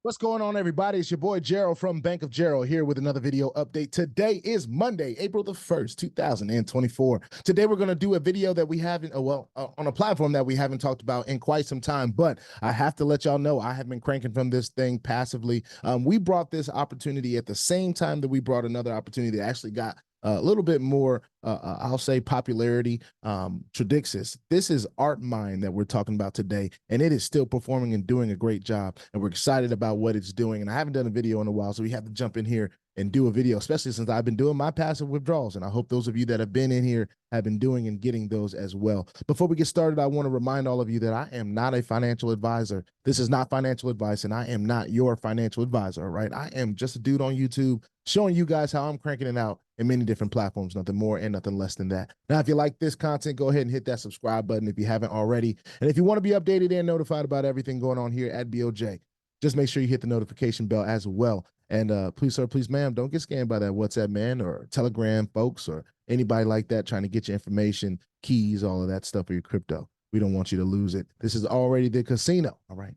What's going on, everybody? It's your boy Gerald from Bank of Gerald here with another video update. Today is Monday, April the 1st, 2024. Today we're going to do a video that we haven't, on a platform that we haven't talked about in quite some time, but I have to let y'all know I have been cranking from this thing passively. We brought this opportunity at the same time that we brought another opportunity that actually got a little bit more, I'll say, popularity. Tradixis. This is Artmind that we're talking about today, and it is still performing and doing a great job, and we're excited about what it's doing. And I haven't done a video in a while, so we have to jump in here and do a video, especially since I've been doing my passive withdrawals, and I hope those of you that have been in here have been doing and getting those as well. Before we get started, I want to remind all of you that I am not a financial advisor. This is not financial advice, and I am not your financial advisor, right? I am just a dude on YouTube showing you guys how I'm cranking it out in many different platforms, nothing more and nothing less than that. Now, if you like this content, go ahead and hit that subscribe button if you haven't already. And if you want to be updated and notified about everything going on here at BOJ, just make sure you hit the notification bell as well. And please, sir, please, ma'am, don't get scammed by that WhatsApp man or Telegram folks or anybody like that trying to get your information, keys, all of that stuff for your crypto. We don't want you to lose it. This is already the casino, all right,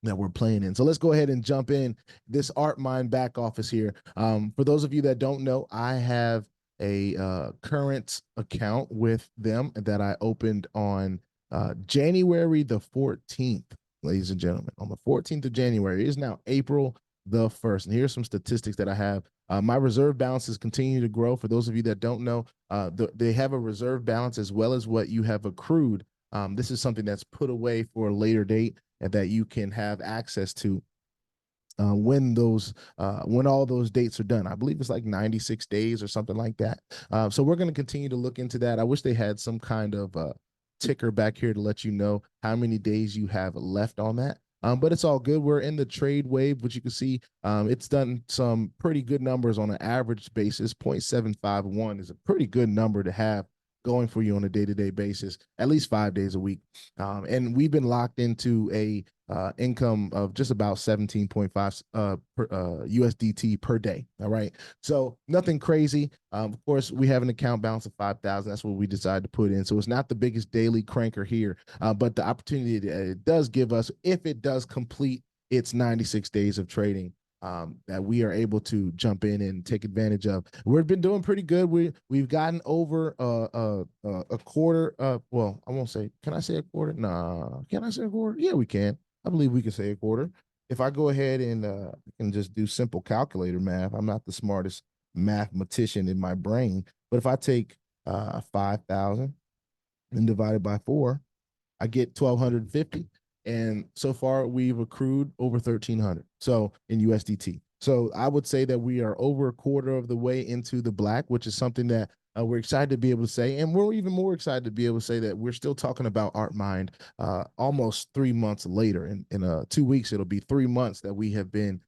that we're playing in. So let's go ahead and jump in this Artmind back office here. For those of you that don't know, I have a current account with them that I opened on January the 14th, ladies and gentlemen. On the 14th of January. It is now April the 1st. And here's some statistics that I have. My reserve balances continue to grow. For those of you that don't know, they have a reserve balance as well as what you have accrued. This is something that's put away for a later date and that you can have access to when all those dates are done. I believe it's like 96 days or something like that. So we're going to continue to look into that. I wish they had some kind of ticker back here to let you know how many days you have left on that. But it's all good. We're in the trade wave, which you can see it's done some pretty good numbers on an average basis. 0.751 is a pretty good number to have going for you on a day-to-day basis, at least 5 days a week. And we've been locked into a income of just about 17.5 USDT per day. All right. So nothing crazy. Of course, we have an account balance of 5,000. That's what we decided to put in. So it's not the biggest daily cranker here, but the opportunity that it does give us, if it does complete its 96 days of trading, that we are able to jump in and take advantage of. We've been doing pretty good. We've gotten over a quarter. Well, I won't say. Can I say a quarter? Nah. Can I say a quarter? Yeah, we can. I believe we can say a quarter. If I go ahead and can just do simple calculator math, I'm not the smartest mathematician in my brain, but if I take 5,000 and divide it by 4, I get 1,250. And so far, we've accrued over 1,300. So in USDT. So I would say that we are over a quarter of the way into the black, which is something that we're excited to be able to say. And we're even more excited to be able to say that we're still talking about Artmind almost 3 months later. In 2 weeks, it'll be 3 months that we have been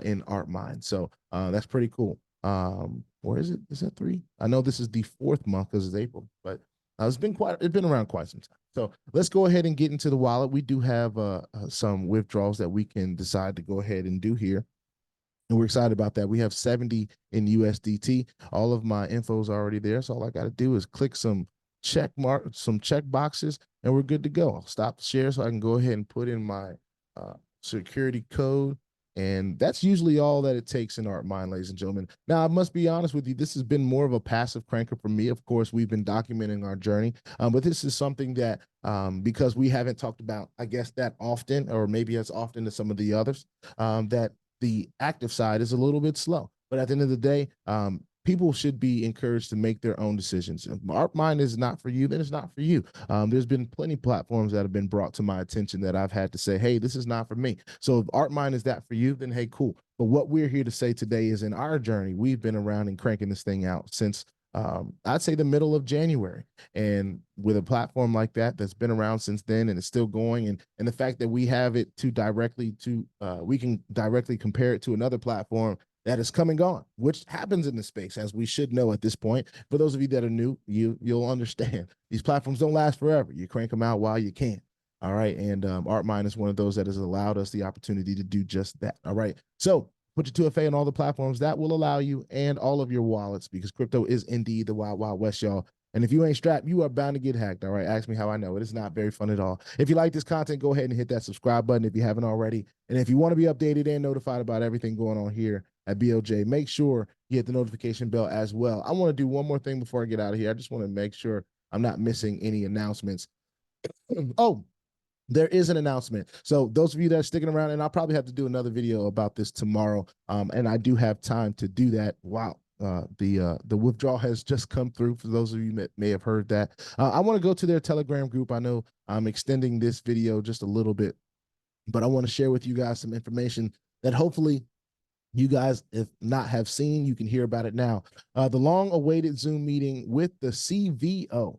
in Artmind. So that's pretty cool. Or is it? Is that 3? I know this is the 4th month because it's April, but it's been around quite some time. So let's go ahead and get into the wallet. We do have some withdrawals that we can decide to go ahead and do here. And we're excited about that. We have 70 in USDT. All of my info is already there. So all I got to do is click some check boxes, and we're good to go. I'll stop the share so I can go ahead and put in my security code. And that's usually all that it takes in Artmind, ladies and gentlemen. Now, I must be honest with you, this has been more of a passive cranker for me. Of course, we've been documenting our journey, but this is something that, because we haven't talked about, I guess, that often, or maybe as often as some of the others, that the active side is a little bit slow. But at the end of the day, people should be encouraged to make their own decisions. If Artmind is not for you, then it's not for you. There's been plenty of platforms that have been brought to my attention that I've had to say, hey, this is not for me. So if Artmind is that for you, then hey, cool. But what we're here to say today is in our journey, we've been around and cranking this thing out since I'd say the middle of January. And with a platform like that that's been around since then and it's still going, and the fact that we have it we can directly compare it to another platform that is come and gone, which happens in the space, as we should know at this point. For those of you that are new, you'll understand these platforms don't last forever. You crank them out while you can. All right. And Artmind is one of those that has allowed us the opportunity to do just that. All right. So put your 2FA on all the platforms that will allow you and all of your wallets, because crypto is indeed the wild, wild west, y'all. And if you ain't strapped, you are bound to get hacked. All right. Ask me how I know. It is not very fun at all. If you like this content, go ahead and hit that subscribe button if you haven't already. And if you want to be updated and notified about everything going on here at BOJ, make sure you hit the notification bell as well. I want to do one more thing before I get out of here. I just want to make sure I'm not missing any announcements. Oh, there is an announcement. So those of you that are sticking around, and I'll probably have to do another video about this tomorrow. And I do have time to do that. Wow. The withdrawal has just come through for those of you that may have heard that. I want to go to their Telegram group. I know I'm extending this video just a little bit, but I want to share with you guys some information that hopefully you guys, if not have seen, you can hear about it now. The long-awaited Zoom meeting with the CVO.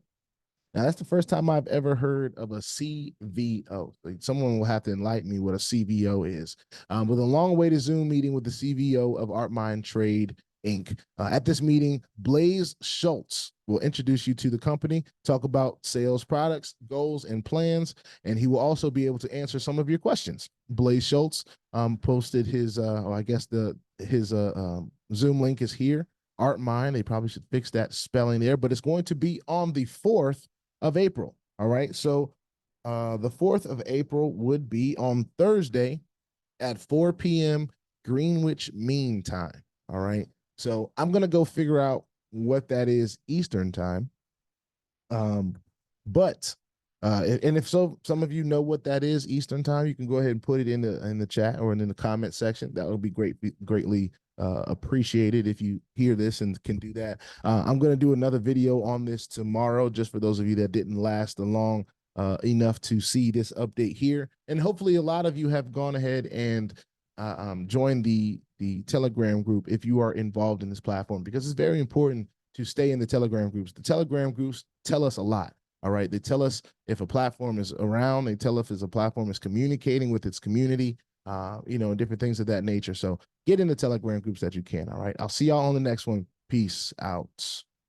Now, that's the first time I've ever heard of a CVO. Like, someone will have to enlighten me what a CVO is. With a long-awaited Zoom meeting with the CVO of Artmind Trade Inc. At this meeting, Blaze Schultz will introduce you to the company, talk about sales products, goals, and plans, and he will also be able to answer some of your questions. Blaze Schultz posted his, I guess his Zoom link is here. Artmind, they probably should fix that spelling there, but it's going to be on the 4th of April. All right. So the 4th of April would be on Thursday at 4 p.m. Greenwich Mean Time. All right. So I'm going to go figure out what that is Eastern time. And if so, some of you know what that is Eastern time, you can go ahead and put it in the chat or in the comment section. That would be greatly appreciated if you hear this and can do that. I'm going to do another video on this tomorrow, just for those of you that didn't last along enough to see this update here. And hopefully a lot of you have gone ahead and joined the Telegram group if you are involved in this platform, because it's very important to stay in the Telegram groups. The Telegram groups tell us a lot. All right. They tell us if a platform is around. They tell us if a platform is communicating with its community, and different things of that nature. So get in the Telegram groups that you can. All right. I'll see y'all on the next one. Peace out.